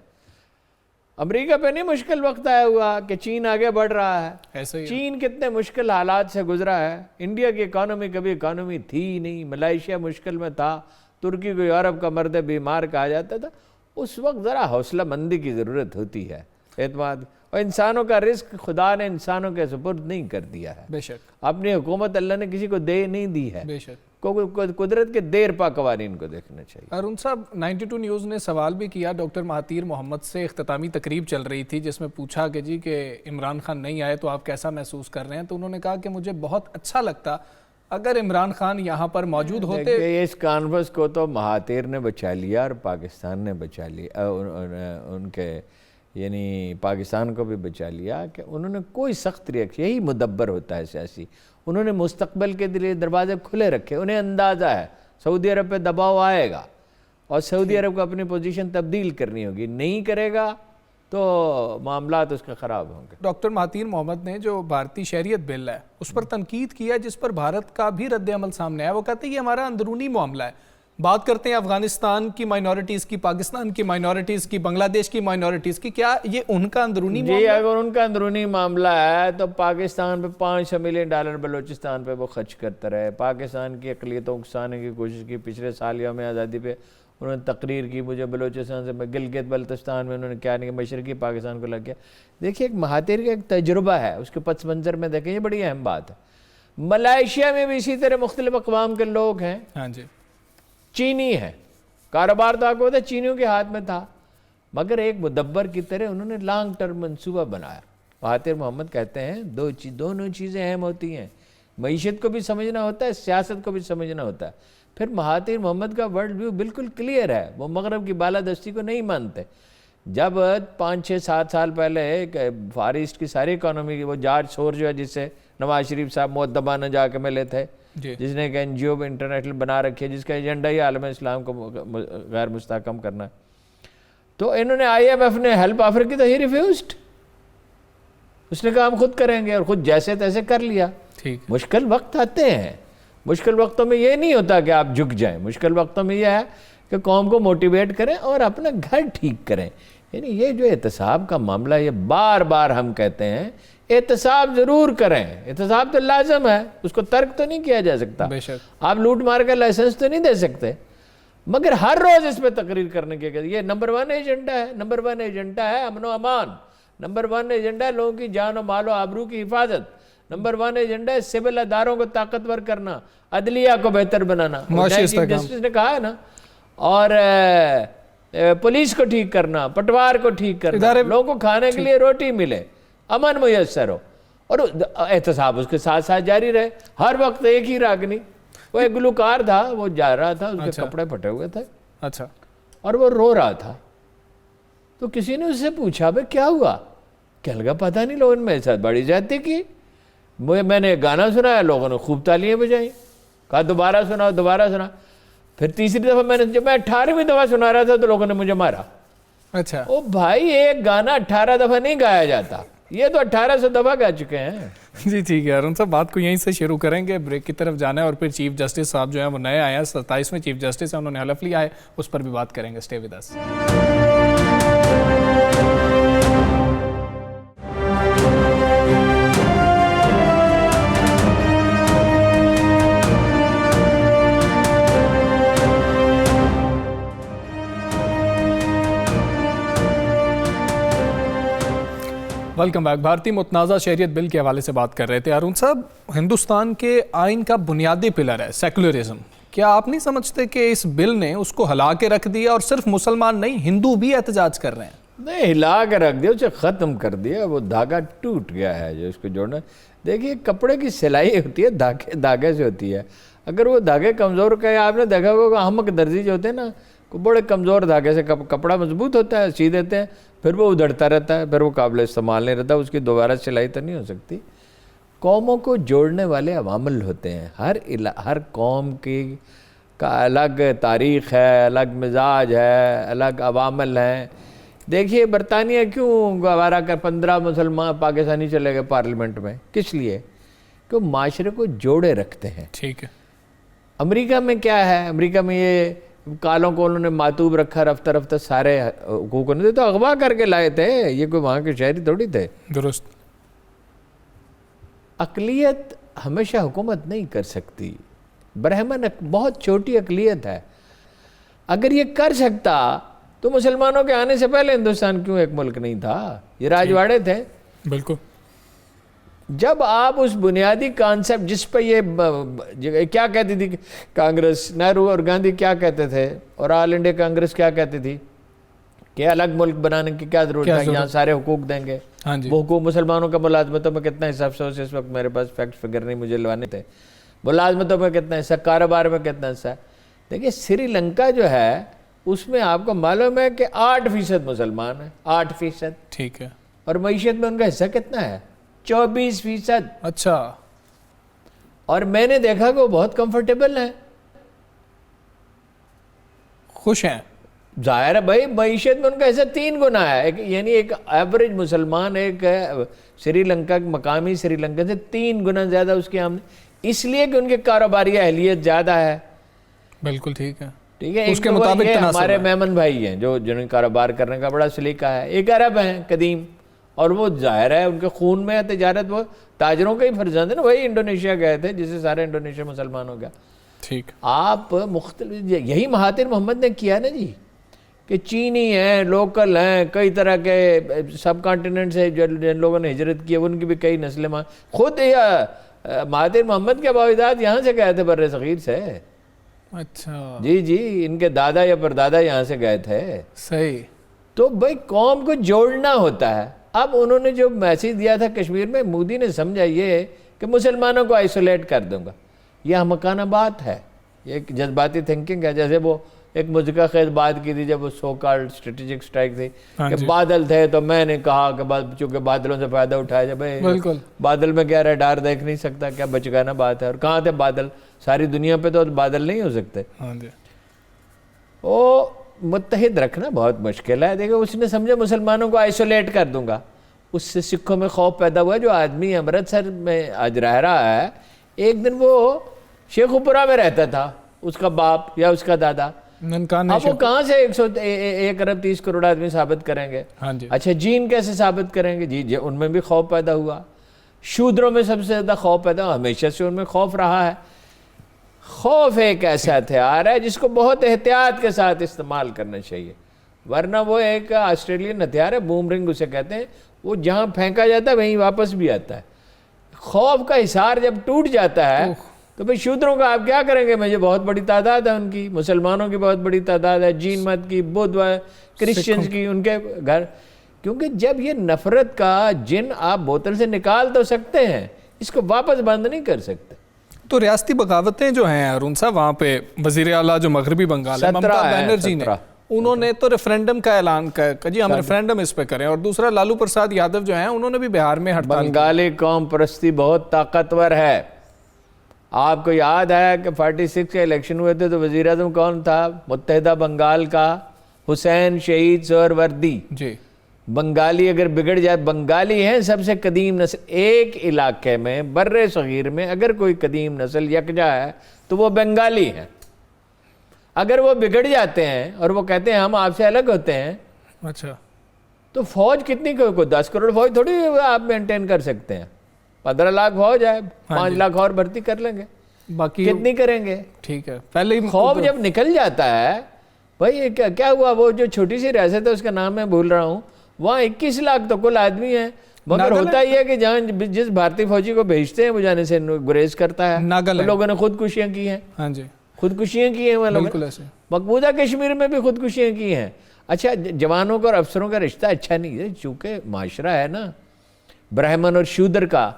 امریکہ پہ نہیں مشکل وقت آیا ہوا کہ چین آگے بڑھ رہا ہے. ایسے ہی چین کتنے مشکل حالات سے گزرا ہے. انڈیا کی اکانومی کبھی اکانومی تھی ہی نہیں. ملائیشیا مشکل میں تھا. ترکی کو یورپ کا مرد بیمار کہا جاتا تھا. اس وقت ذرا حوصلہ مندی کی ضرورت ہوتی ہے، اعتماد. اور انسانوں کا رزق خدا نے انسانوں کے سپرد نہیں کر دیا ہے. بے شک. اپنی حکومت اللہ نے کسی کو دے نہیں دی ہے. بے شک. قدرت کے دیر پا قوانین کو دیکھنا چاہیے. ارون صاحب 92 نیوز نے سوال بھی کیا ڈاکٹر مہاتیر محمد سے. اختتامی تقریب چل رہی تھی جس میں پوچھا کہ جی کہ عمران خان نہیں آئے تو آپ کیسا محسوس کر رہے ہیں؟ تو انہوں نے کہا کہ مجھے بہت اچھا لگتا اگر عمران خان یہاں پر موجود ہوتے. اس کانفرنس کو تو مہاتیر نے بچا لیا اور پاکستان نے بچا لیا. ان کے یعنی پاکستان کو بھی بچا لیا کہ انہوں نے کوئی سخت ریئیکشن. یہی مدبر ہوتا ہے سیاسی. انہوں نے مستقبل کے لیے دروازے کھلے رکھے. انہیں اندازہ ہے سعودی عرب پہ دباؤ آئے گا اور سعودی عرب کو اپنی پوزیشن تبدیل کرنی ہوگی. نہیں کرے گا تو معاملات اس کے خراب ہوں گے. ڈاکٹر مہاتیر محمد نے جو بھارتی شہریت بل ہے اس پر تنقید کیا جس پر بھارت کا بھی رد عمل سامنے آیا. وہ کہتے ہیں یہ ہمارا اندرونی معاملہ ہے. بات کرتے ہیں افغانستان کی مائنورٹیز کی، پاکستان کی مائنورٹیز کی، بنگلہ دیش کی مائنورٹیز کی. کیا یہ ان کا اندرونی معاملہ ہے؟ جی اگر ان کا اندرونی معاملہ ہے تو پاکستان پہ $500 ملین بلوچستان پہ وہ خرچ کرتا رہے. پاکستان کی اقلیتوں کو اکسانے کی کوشش کی. پچھلے سال یوم آزادی پہ انہوں نے تقریر کی. مجھے بلوچستان سے گلگت بلتستان میں انہوں نے کیا نہیں کہ مشرقی پاکستان کو لگ گیا. دیکھیے ایک مہاتیر کا ایک تجربہ ہے، اس کے پس منظر میں دیکھیں یہ بڑی اہم بات ہے. ملائیشیا میں بھی اسی طرح مختلف اقوام کے لوگ ہیں. ہاں جی. چینی ہے. کاروبار تو آپ کو پتا چینیوں کے ہاتھ میں تھا، مگر ایک مدبر کی طرح انہوں نے لانگ ٹرم منصوبہ بنایا. مہاتیر محمد کہتے ہیں دونوں چیزیں اہم ہوتی ہیں. معیشت کو بھی سمجھنا ہوتا ہے، سیاست کو بھی سمجھنا ہوتا ہے. پھر مہاتیر محمد کا ورلڈ ویو بالکل کلیئر ہے. وہ مغرب کی بالادستی کو نہیں مانتے. جب 5-6-7 سال پہلے فار ایسٹ کی ساری اکانومی کی وہ جارج سور جو ہے جس سے نواز شریف صاحب مؤدبانہ جا کے ملے تھے، جس نے ایک NGO انٹرنیشنل بنا رکھی ہے جس کا ایجنڈا ہی عالم اسلام کو غیر مستحکم کرنا ہے. تو انہوں نے IMF نے ہیلپ آفر کی تو ہی ریفیوزڈ. اس نے کہا ہم خود کریں گے اور خود جیسے تیسے کر لیا. ٹھیک. مشکل وقت آتے ہیں, مشکل وقتوں میں یہ نہیں ہوتا کہ آپ جھک جائیں, مشکل وقتوں میں یہ ہے کہ قوم کو موٹیویٹ کریں اور اپنا گھر ٹھیک کریں. یعنی یہ جو احتساب کا معاملہ, یہ بار بار ہم کہتے ہیں احتساب ضرور کریں, احتساب تو لازم ہے, اس کو ترک تو نہیں کیا جا سکتا. بے شک. آپ لوٹ مار کا لائسنس تو نہیں دے سکتے, مگر ہر روز اس پہ تقریر کرنے کے یہ نمبر 1 ایجنڈا ہے. نمبر 1 ایجنڈا ہے امن و امان, نمبر 1 ایجنڈا ہے لوگوں کی جان و مال و آبرو کی حفاظت, نمبر 1 ایجنڈا ہے سول اداروں کو طاقتور کرنا, عدلیہ کو بہتر بنانا, چیف جسٹس نے کہا ہے نا, اور پولیس کو ٹھیک کرنا, پٹوار کو ٹھیک کرنا, لوگوں کو کھانے کے لیے روٹی ملے, امن میسر ہو, اور احتساب اس کے ساتھ ساتھ جاری رہے. ہر وقت ایک ہی راگنی, وہ ایک گلوکار تھا, وہ جا رہا تھا, اس کے کپڑے پھٹے ہوئے تھے, اچھا, اور وہ رو رہا تھا. تو کسی نے اس سے پوچھا بھائی کیا ہوا, کہنے لگا پتہ نہیں, لوگوں نے میرے ساتھ بڑی زیادتی کی, میں نے گانا سنایا, لوگوں نے خوب تالیاں بجائیں, کہا دوبارہ سنا, دوبارہ سنا. پھر تیسری دفعہ میں نے, جب میں 18ویں دفعہ سنا رہا تھا تو لوگوں نے مجھے مارا. اچھا. او بھائی ایک گانا 18 دفعہ نہیں گایا جاتا, یہ تو 1800 دفعہ گا چکے ہیں. جی ٹھیک ہے ارون صاحب, بات کو یہیں سے شروع کریں گے, بریک کی طرف جانا ہے, اور پھر چیف جسٹس صاحب جو ہیں وہ نئے آئے ہیں, 27ویں چیف جسٹس ہیں, انہوں نے حلف لیا ہے, اس پر بھی بات کریں گے. Stay with us. Welcome back. بھارتی متنازع شہریت بل کے حوالے سے بات کر رہے تھے. ارون صاحب, ہندوستان کے آئین کا بنیادی پلر ہے سیکولرزم. کیا آپ نہیں سمجھتے کہ اس بل نے اس کو ہلا کے رکھ دیا, اور صرف مسلمان نہیں ہندو بھی احتجاج کر رہے ہیں؟ نہیں, ہلا کے رکھ دیا, اسے ختم کر دیا, وہ دھاگا ٹوٹ گیا ہے جو اس کو جوڑنا. دیکھیے کپڑے کی سلائی ہوتی ہے دھاگے سے ہوتی ہے. اگر وہ دھاگے کمزور کا, آپ نے دیکھا ہوگا احمق درزی جو ہوتے ہیں نا, بڑے کمزور دھاگے سے کپڑا مضبوط ہوتا ہے, سی دیتے ہیں, پھر وہ ادھڑتا رہتا ہے, پھر وہ قابل استعمال نہیں رہتا, اس کی دوبارہ سلائی تو نہیں ہو سکتی. قوموں کو جوڑنے والے عوامل ہوتے ہیں, ہر قوم کی کا الگ تاریخ ہے, الگ مزاج ہے, الگ عوامل ہیں. دیکھیے برطانیہ کیوں گوارا کر 15 مسلمان پاکستانی چلے گئے پارلیمنٹ میں, کس لیے؟ کہ معاشرے کو جوڑے رکھتے ہیں. ٹھیک ہے. امریکہ میں کیا ہے, امریکہ میں یہ کالوں کو انہوں نے معطوب رکھا, رفتہ رفتہ سارے حقوق انہوں نے تو اغوا کر کے لائے تھے, یہ کوئی وہاں کے شہری تھوڑی تھے. درست. اقلیت ہمیشہ حکومت نہیں کر سکتی, برہمن بہت چھوٹی اقلیت ہے. اگر یہ کر سکتا تو مسلمانوں کے آنے سے پہلے ہندوستان کیوں ایک ملک نہیں تھا, یہ راجواڑے تھے. بالکل. جب آپ اس بنیادی کانسیپٹ جس پہ یہ کیا کہتی تھی کانگریس, نہرو اور گاندھی کیا کہتے تھے, اور آل انڈیا کانگریس کیا کہتی تھی کہ الگ ملک بنانے کی کیا ضرورت ہے, یہاں سارے حقوق دیں گے. وہ حقوق مسلمانوں کا ملازمتوں میں کتنا حصہ, افسوس اس وقت میرے پاس فیکٹ فگر نہیں, مجھے لوانے تھے, ملازمتوں میں کتنا حصہ, کاروبار میں کتنا حصہ. دیکھیے سری لنکا جو ہے اس میں آپ کو معلوم ہے کہ 8% مسلمان ہیں, 8%. ٹھیک ہے. اور معیشت میں ان کا حصہ کتنا ہے, 24%. اچھا. اور میں نے دیکھا کہ وہ بہت کمفرٹیبل ہیں, خوش ہیں. ظاہر ہے بھائی, معیشت میں ان کا حصہ 3 گنا ہے. یعنی ایک ایوریج مسلمان ایک سری لنکا, مقامی سری لنکا سے 3 گنا زیادہ اس کی آمدنی, اس لیے کہ ان کے کاروباری اہلیت زیادہ ہے. بالکل ٹھیک ہے. ٹھیک ہے. اس کے مطابق ہمارے میمن بھائی ہیں جو جنہیں کاروبار کرنے کا بڑا سلیقہ ہے, ایک عرب ہیں قدیم, اور وہ ظاہر ہے ان کے خون میں ہے تجارت, وہ تاجروں کا ہی فرزند ہے نا, وہی انڈونیشیا گئے تھے جس سے سارے انڈونیشیا مسلمان ہو گیا. ٹھیک. آپ مختلف, یہی مہاتیر محمد نے کیا نا جی, کہ چینی ہیں, لوکل ہیں, کئی طرح کے سب کانٹیننٹ سے جن لوگوں نے ہجرت کی ہے, ان کی بھی کئی نسلیں. خود مہاتیر محمد کے باوجود یہاں سے گئے تھے, بر صغیر سے. اچھا. جی ان کے دادا یا پردادا یہاں سے گئے تھے. صحیح. تو بھائی قوم کو جوڑنا ہوتا ہے. اب انہوں نے جو میسیج دیا تھا کشمیر میں, مودی نے سمجھا یہ کہ مسلمانوں کو آئسولیٹ کر دوں گا. یہ احمقانہ بات ہے, یہ ایک جذباتی تھنکنگ ہے. جیسے وہ ایک مذکر خیز بات کی تھی جب وہ سو کالڈ اسٹریٹجک اسٹرائک تھی کہ بادل تھے تو میں نے کہا کہ چونکہ بادلوں سے فائدہ اٹھایا جائے. بھائی بادل میں کیا ریڈار دیکھ نہیں سکتا, کیا بچگانا بات ہے. اور کہاں تھے بادل, ساری دنیا پہ تو بادل نہیں ہو سکتے. متحد رکھنا بہت مشکل ہے. دیکھو اس نے سمجھا مسلمانوں کو آئسولیٹ کر دوں گا, اس سے سکھوں میں خوف پیدا ہوا. جو آدمی امرتسر میں آج رہ رہا ہے, ایک دن وہ شیخو پورہ میں رہتا تھا, اس کا باپ یا اس کا دادا. اب وہ کہاں سے 1 ارب 30 کروڑ آدمی ثابت کریں گے؟ اچھا جین کیسے ثابت کریں گے؟ جی ان میں بھی خوف پیدا ہوا. شودروں میں سب سے زیادہ خوف پیدا ہوا, ہمیشہ سے ان میں خوف رہا ہے. خوف ایک ایسا ہتھیار ہے جس کو بہت احتیاط کے ساتھ استعمال کرنا چاہیے, ورنہ وہ ایک آسٹریلین ہتھیار ہے, بومرنگ اسے کہتے ہیں, وہ جہاں پھینکا جاتا ہے وہیں واپس بھی آتا ہے. خوف کا حصار جب ٹوٹ جاتا ہے تو بھئی شودروں کا آپ کیا کریں گے؟ مجھے بہت بڑی تعداد ہے ان کی, مسلمانوں کی بہت بڑی تعداد ہے, جین مت کی, بدھ کرسچنز کی, ان کے گھر. کیونکہ جب یہ نفرت کا جن آپ بوتل سے نکال تو سکتے ہیں, اس کو واپس بند نہیں کر سکتے. تو ریاستی بغاوتیں جو ہیں ارون صاحب, وہاں پہ وزیر اعلیٰ جو مغربی بنگال ہے ممتا بینرجی نے, انہوں نے تو ریفرینڈم کا اعلان کر جی ہم ریفرینڈم اس پہ کریں, اور دوسرا لالو پرساد یادو جو ہیں انہوں نے بھی بہار میں ہڑتال. بنگالی قوم پرستی بہت طاقتور ہے. آپ کو یاد ہے کہ 46 کے الیکشن ہوئے تھے تو وزیر اعظم کون تھا متحدہ بنگال کا؟ حسین شہید سہروردی. جی بنگالی اگر بگڑ جائے, بنگالی ہیں سب سے قدیم نسل ایک علاقے میں, بر صغیر میں اگر کوئی قدیم نسل یکجا ہے تو وہ بنگالی ہیں. اگر وہ بگڑ جاتے ہیں اور وہ کہتے ہیں ہم آپ سے الگ ہوتے ہیں, اچھا تو فوج کتنی کوئی 10 کروڑ فوج تھوڑی آپ مینٹین کر سکتے ہیں. 15 لاکھ فوج ہے, 5 لاکھ اور بھرتی کر لیں گے, باقی کتنی کریں گے؟ ٹھیک ہے. پہلے ہی خوف جب نکل جاتا ہے, بھائی کیا ہوا, وہ جو چھوٹی سی ریاست ہے اس کا نام میں بھول رہا ہوں, وہاں 21 لاکھ تو کل آدمی ہیں, مگر ہوتا ہی ہے کہ جہاں جس بھارتی فوجی کو بھیجتے ہیں وہ جانے سے گریز کرتا ہے. لوگوں نے خودکشیاں کی ہیں. ہاں جی خودکشیاں کی ہیں بالکل ایسے. مقبوضہ کشمیر میں بھی خودکشیاں کی ہیں. اچھا جوانوں کا اور افسروں کا رشتہ اچھا نہیں ہے, چونکہ معاشرہ ہے نا برہمن اور شودر کا,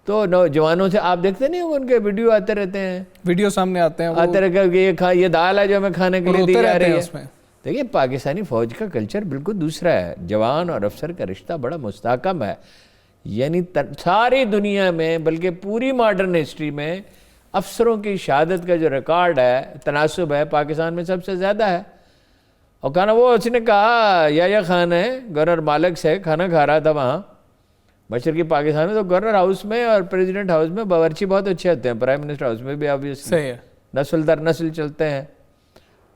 تو نوجوانوں سے آپ دیکھتے نہیں ان کے ویڈیو آتے رہتے ہیں, ویڈیو سامنے آتے ہیں, آتے رہتے کہ یہ دال ہے جو ہمیں کھانے کے لیے دی جا رہی ہے. میں دیکھیے پاکستانی فوج کا کلچر بالکل دوسرا ہے. جوان اور افسر کا رشتہ بڑا مستحکم ہے. یعنی ساری دنیا میں بلکہ پوری ماڈرن ہسٹری میں افسروں کی شہادت کا جو ریکارڈ ہے, تناسب ہے, پاکستان میں سب سے زیادہ ہے. اور کھانا وہ اس نے کہا یا خان ہے گورنر مالک سے کھانا کھا رہا تھا وہاں مشرقی پاکستان میں, تو گورنر ہاؤس میں اور پریزیڈنٹ ہاؤس میں باورچی بہت اچھے ہوتے ہیں, پرائم منسٹر ہاؤس میں بھی آبویسلی صحیح ہے, نسل در نسل چلتے ہیں.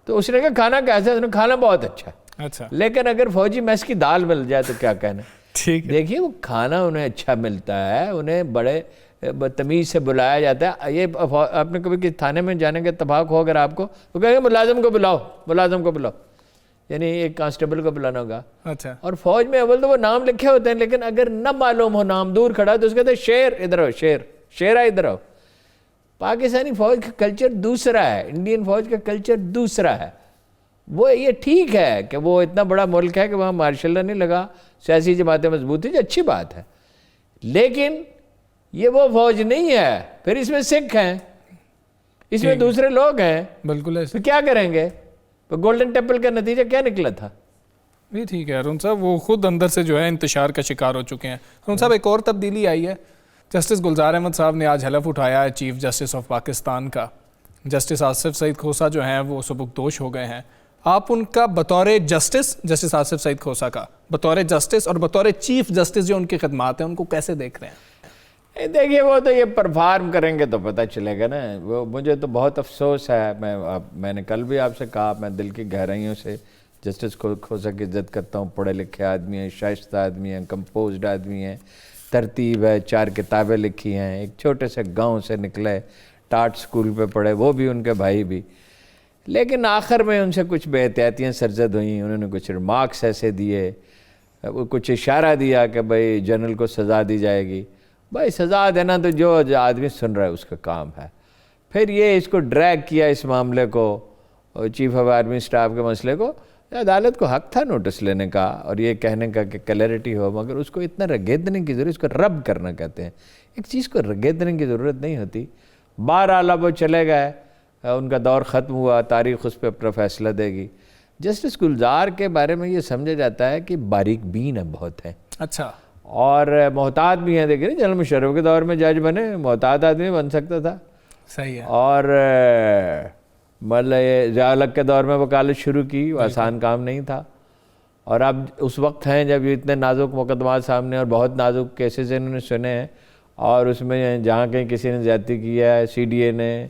تو اس نے کہا کھانا کیسا ہے؟ اس نے کھانا بہت اچھا ہے. اچھا لیکن اگر فوجی میس کی دال مل جائے تو کیا کہنا. ٹھیک ہے. دیکھیے وہ کھانا انہیں اچھا ملتا ہے, انہیں بڑے تمیز سے بلایا جاتا ہے. یہ آپ نے کبھی تھانے میں جانے کے اتفاق ہو اگر آپ کو, وہ کہیں گے ملازم کو بلاؤ, ملازم کو بلاؤ, یعنی ایک کانسٹیبل کو بلانا ہوگا. اچھا اور فوج میں اول تو وہ نام لکھے ہوتے ہیں, لیکن اگر نہ معلوم ہو نام, دور کھڑا تو اس کہتے ہیں شیر ادھر آؤ, شیرہ ادھر آؤ. پاکستانی فوج کا کلچر دوسرا ہے, انڈین فوج کا کلچر دوسرا ہے. وہ یہ ٹھیک ہے کہ وہ اتنا بڑا ملک ہے کہ وہاں مارشل لا نہیں لگا, سیاسی جماعتیں مضبوط ہیں, جو اچھی بات ہے, لیکن یہ وہ فوج نہیں ہے. پھر اس میں سکھ ہیں, اس میں دوسرے لوگ ہیں, بالکل ایسے. تو کیا کریں گے؟ تو گولڈن ٹیمپل کا نتیجہ کیا نکلا تھا؟ بھی ٹھیک ہے ارون صاحب, وہ خود اندر سے جو ہے انتشار کا شکار ہو چکے ہیں. ارون صاحب ایک اور تبدیلی آئی ہے, جسٹس گلزار احمد صاحب نے آج حلف اٹھایا ہے چیف جسٹس آف پاکستان کا. جسٹس آصف سعید کھوسہ جو ہیں وہ سبکدوش ہو گئے ہیں. آپ ان کا بطور جسٹس, جسٹس آصف سعید کھوسہ کا بطور جسٹس اور بطور چیف جسٹس جو ان کی خدمات ہیں, ان کو کیسے دیکھ رہے ہیں؟ دیکھیے وہ تو یہ پرفارم کریں گے تو پتہ چلے گا نا. وہ مجھے تو بہت افسوس ہے, میں نے کل بھی آپ سے کہا, میں دل کی گہرائیوں سے جسٹس کھوسہ کی عزت کرتا ہوں. پڑھے لکھے آدمی ہیں, شائستہ آدمی ہیں, کمپوزڈ آدمی ہیں, ترتیب ہے, 4 کتابیں لکھی ہیں, ایک چھوٹے سے گاؤں سے نکلے, ٹاٹ سکول پہ پڑھے, وہ بھی ان کے بھائی بھی. لیکن آخر میں ان سے کچھ بے احتیاطیاں سرزد ہوئیں. انہوں نے کچھ ریمارکس ایسے دیے, کچھ اشارہ دیا کہ بھائی جنرل کو سزا دی جائے گی. بھائی سزا دینا تو جو آدمی سن رہا ہے اس کا کام ہے. پھر یہ اس کو ڈریگ کیا اس معاملے کو, چیف آف آرمی اسٹاف کے مسئلے کو. عدالت کو حق تھا نوٹس لینے کا اور یہ کہنے کا کہ کلیئرٹی ہو, مگر اس کو اتنا رگیدنے کی ضرورت, اس کو رب کرنا کہتے ہیں. ایک چیز کو رگیدنے کی ضرورت نہیں ہوتی. بہرحال وہ چلے گئے, ان کا دور ختم ہوا, تاریخ اس پہ اپنا فیصلہ دے گی. جسٹس گلزار کے بارے میں یہ سمجھا جاتا ہے کہ باریک بین بہت ہیں. اچھا. اور محتاط بھی ہیں. دیکھیں جنرل مشرف کے دور میں جج بنے, محتاط آدمی بن سکتا تھا. صحیح ہے. اور مطلب یہ ضیاء الحق کے دور میں وکالت شروع کی، وہ آسان کام نہیں تھا، اور اب اس وقت ہیں جب یہ اتنے نازک مقدمات سامنے اور بہت نازک کیسز انہوں نے سنے ہیں، اور اس میں جہاں کہیں کسی نے زیادتی کیا ہے، سی ڈی اے نے،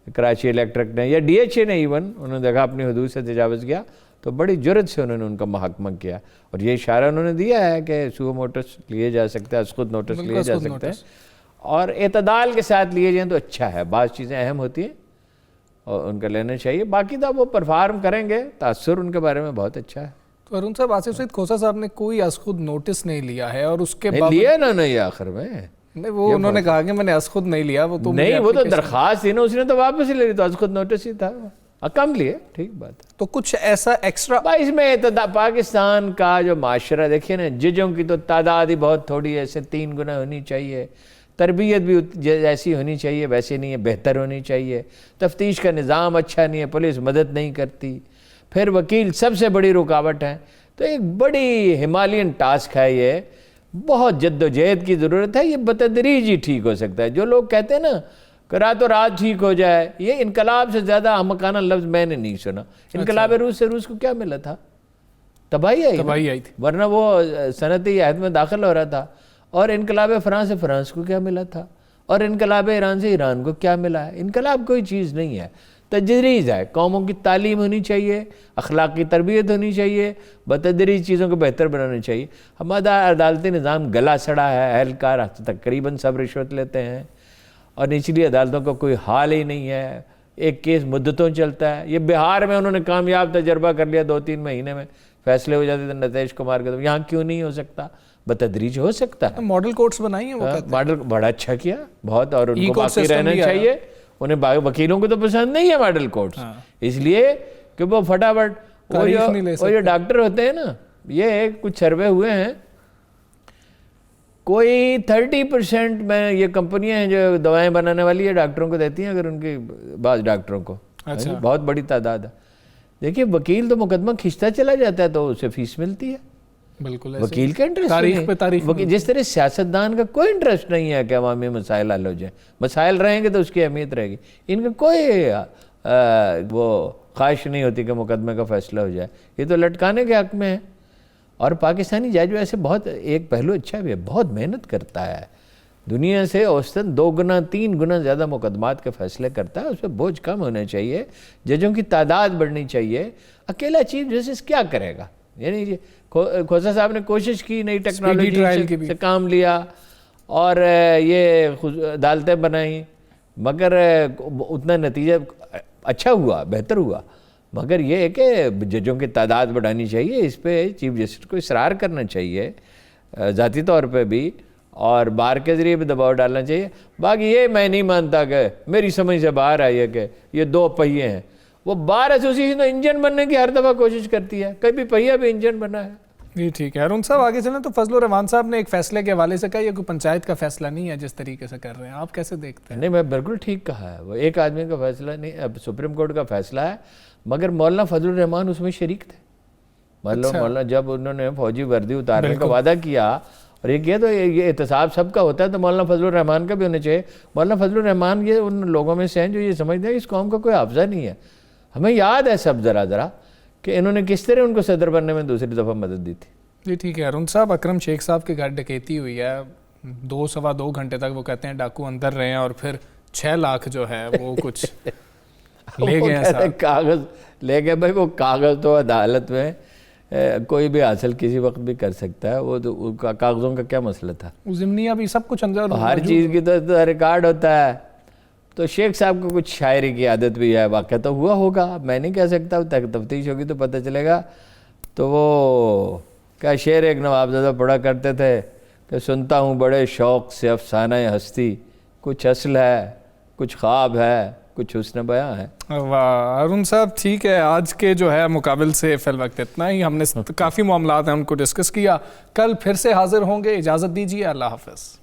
کراچی الیکٹرک نے یا ڈی ایچ اے نے ایون، انہوں نے دیکھا اپنی حدود سے تجاوز کیا تو بڑی جرت سے انہوں نے ان کا محاکمہ کیا، اور یہ اشارہ انہوں نے دیا ہے کہ سو موٹس لیے جا سکتے ہیں، از خود نوٹس لیے جا سکتے ہیں، اور اعتدال کے ساتھ لیے جائیں تو اچھا ہے، بعض چیزیں اہم ہوتی ہیں اور ان کا لینا چاہیے، باقی تو وہ پرفارم کریں گے، تاثر ان کے بارے میں بہت اچھا ہے۔ تو ارون صاحب، آصف سعید کھوسہ صاحب نے کوئی از خود نوٹس نہیں لیا ہے، اور اس کے بعد لیا انہوں نے یہ آخر میں نہیں، وہ انہوں نے کہا کہ میں نے از خود نہیں لیا، وہ تو نہیں، وہ تو درخواست تھی نا، اس نے تو واپس ہی لے لی، تو از خود نوٹس ہی تھا، کم لیے، ٹھیک بات ہے۔ تو کچھ ایسا ایکسٹرا اس میں پاکستان کا جو معاشرہ دیکھیے نا، ججوں کی تو تعداد ہی بہت تھوڑی ہے، اسے 3 گنا ہونی چاہیے، تربیت بھی جیسی ہونی چاہیے ویسے نہیں ہے، بہتر ہونی چاہیے، تفتیش کا نظام اچھا نہیں ہے، پولیس مدد نہیں کرتی، پھر وکیل سب سے بڑی رکاوٹ ہے، تو ایک بڑی ہمالین ٹاسک ہے، یہ بہت جد و جہد کی ضرورت ہے، یہ بتدریج ہی ٹھیک ہو سکتا ہے۔ جو لوگ کہتے ہیں نا کہ راتوں رات ٹھیک ہو جائے، یہ انقلاب سے زیادہ احمقانہ لفظ میں نے نہیں سنا۔ انقلاب روس سے روس کو کیا ملا تھا؟ تباہی آئی تھی، ورنہ وہ صنعتی عہد میں داخل ہو رہا تھا۔ اور انقلاب فرانس سے فرانس کو کیا ملا تھا؟ اور انقلاب ایران سے ایران کو کیا ملا ہے؟ انقلاب کوئی چیز نہیں ہے، تجریز ہے۔ قوموں کی تعلیم ہونی چاہیے، اخلاقی تربیت ہونی چاہیے، بتدریج چیزوں کو بہتر بنانا چاہیے۔ ہمارا عدالتی نظام گلا سڑا ہے، اہلکار تقریباً سب رشوت لیتے ہیں، اور نچلی عدالتوں کا کوئی حال ہی نہیں ہے، ایک کیس مدتوں چلتا ہے۔ یہ بہار میں انہوں نے کامیاب تجربہ کر لیا، 2-3 مہینے میں فیصلے ہو جاتے تھے نتیش کمار کے، تو یہاں کیوں نہیں ہو سکتا؟ بتدریج ہو سکتا ہے۔ ماڈل کورٹس بنائی ہیں، وہ ماڈل بڑا اچھا کیا بہت، اور ان کو باقی رہنا چاہیے۔ انہیں وکیلوں کو تو پسند نہیں ہے ماڈل کورٹس، اس لیے کہ وہ فٹافٹ وہ جو ڈاکٹر ہوتے ہیں نا، یہ کچھ سروے ہوئے ہیں، کوئی 30% میں یہ کمپنیاں ہیں جو دوائیں بنانے والی ہے ڈاکٹروں کو دیتی ہیں، اگر ان کی بعض ڈاکٹروں کو، بہت بڑی تعداد ہے۔ دیکھیے وکیل تو مقدمہ کھنچتا چلا جاتا ہے تو اسے فیس ملتی ہے، وکیل کا انٹرسٹ نہیں۔ جس طرح سیاستدان کا کوئی انٹرسٹ نہیں ہے کہ عوامی مسائل حل ہو جائیں، مسائل رہیں گے تو اس کی اہمیت رہے گی، ان کا کوئی وہ خواہش نہیں ہوتی کہ مقدمے کا فیصلہ ہو جائے، یہ تو لٹکانے کے حق میں ہے۔ اور پاکستانی جج ویسے بہت ایک پہلو اچھا بھی ہے، بہت محنت کرتا ہے، دنیا سے اوسطاً 2 گنا 3 گنا زیادہ مقدمات کے فیصلے کرتا ہے، اس پہ بوجھ کم ہونا چاہیے، ججوں کی تعداد بڑھنی چاہیے۔ اکیلا چیف جسٹس کیا کرے گا؟ یعنی کھوسہ صاحب نے کوشش کی، نئی ٹیکنالوجی سے کام لیا اور یہ عدالتیں بنائیں، مگر اتنا نتیجہ اچھا ہوا، بہتر ہوا، مگر یہ ہے کہ ججوں کی تعداد بڑھانی چاہیے، اس پہ چیف جسٹس کو اصرار کرنا چاہیے ذاتی طور پہ بھی، اور بار کے ذریعے بھی دباؤ ڈالنا چاہیے۔ باقی یہ میں نہیں مانتا کہ میری سمجھ سے باہر آئی ہے کہ یہ 2 پہیے ہیں، وہ بار ایسوسیشن تو انجن بننے کی ہر دفعہ کوشش کرتی ہے، کبھی پہیہ بھی انجن بنا ہے۔ جی ٹھیک ہے ارون صاحب، آگے چلیں تو فضل الرحمان صاحب نے ایک فیصلے کے حوالے سے کہا یہ کوئی پنچایت کا فیصلہ نہیں ہے جس طریقے سے کر رہے ہیں، آپ کیسے دیکھتے ہیں؟ نہیں، میں بالکل ٹھیک کہا ہے، وہ ایک آدمی کا فیصلہ نہیں، اب سپریم کورٹ کا فیصلہ ہے، مگر مولانا فضل الرحمان اس میں شریک تھے۔ مولانا جب انہوں نے فوجی وردی اتارنے کا وعدہ کیا اور یہ کیا، تو یہ احتساب سب کا ہوتا ہے، تو مولانا فضل الرحمان کا بھی ہونا چاہیے۔ مولانا فضل الرحمان یہ ان لوگوں میں سے ہیں جو یہ سمجھتے ہیں اس قوم کا کوئی حافظہ نہیں ہے۔ ہمیں یاد ہے سب ذرا کہ انہوں نے کس طرح ان کو صدر بننے میں دوسری دفعہ مدد دی تھی۔ جی ٹھیک ہے ارون صاحب، اکرم شیخ صاحب کے گھر ڈکیتی ہوئی ہے، 2-2.25 گھنٹے تک وہ کہتے ہیں ڈاکو اندر رہے ہیں، اور پھر 6 لاکھ جو ہے وہ کچھ لے گئے ہیں، کاغذ لے گئے۔ بھائی وہ کاغذ تو عدالت میں کوئی بھی حاصل کسی وقت بھی کر سکتا ہے، وہ تو کاغذوں کا کیا مسئلہ تھا؟ ضمنیہ بھی سب کچھ اندر، ہر چیز کی تو ریکارڈ ہوتا ہے۔ تو شیخ صاحب کو کچھ شاعری کی عادت بھی ہے، واقعہ تو ہوا ہوگا، میں نہیں کہہ سکتا، تفتیش ہوگی تو پتہ چلے گا۔ تو وہ کیا شعر ایک نوابزادہ پڑھا کرتے تھے کہ سنتا ہوں بڑے شوق سے افسانہ ہستی، کچھ اصل ہے، کچھ خواب ہے، کچھ حسن بیاں ہے۔ واہ ارون صاحب، ٹھیک ہے، آج کے جو ہے مقابل سے فی الوقت اتنا ہی، ہم نے کافی معاملات ہیں ان کو ڈسکس کیا، کل پھر سے حاضر ہوں گے، اجازت دیجیے، اللہ حافظ۔